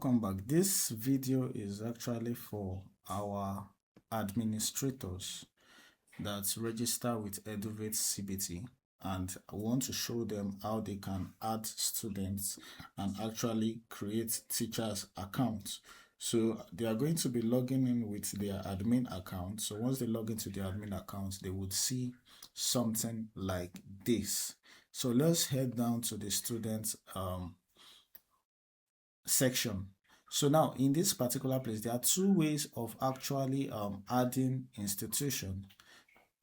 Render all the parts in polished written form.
welcome back. This video is actually for our administrators that register with EDUVATE CBT, and I want to show them how they can add students and actually create teachers accounts. So they are going to be logging in with their admin account. So once they log into their admin account, they would see something like this. So let's head down to the students section. So now in this particular place, there are two ways of actually adding institution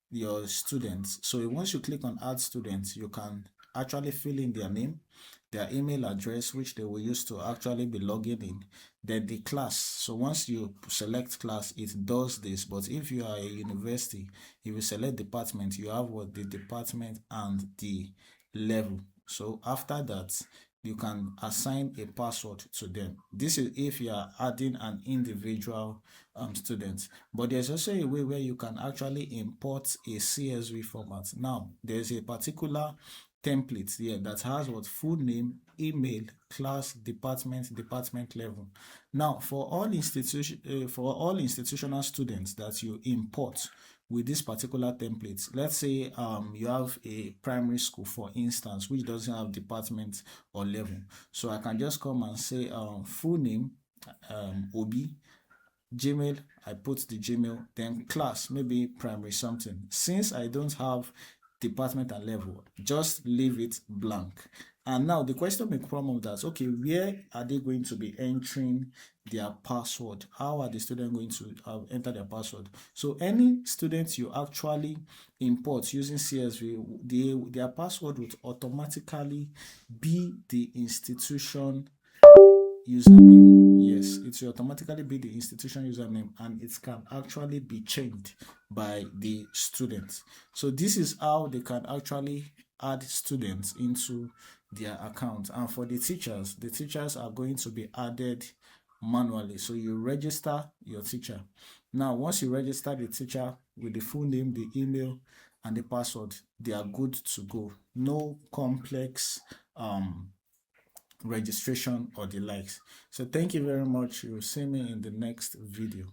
your students. So once you click on add students, you can actually fill in their name, their email address, which they will use to actually be logging in, then the class. So once you select class, it does this. But if you are a university, if you select department, you have what the department and the level. So after that, you can assign a password to them. This is if you are adding an individual student. But there's also a way where you can actually import a CSV format. Now, there's a particular template here that has what full name, email, class, department level. Now, for all institutional students that you import with this particular template, let's say you have a primary school, for instance, which doesn't have department or level. So I can just come and say full name, OB, Gmail, I put the Gmail, then class, maybe primary something. Since I don't have department and level, just leave it blank. And now the question may come up that, okay, where are they going to be entering their password? How are the students going to enter their password? So any students you actually import using CSV, their password would automatically be the institution username. Yes, it will automatically be the institution username, and it can actually be changed by the students. So this is how they can actually add students into their account. And for the teachers are going to be added manually. So you register your teacher. Now once you register the teacher with the full name, the email, and the password, they are good to go. No complex registration or the likes. So thank you very much. You'll see me in the next video.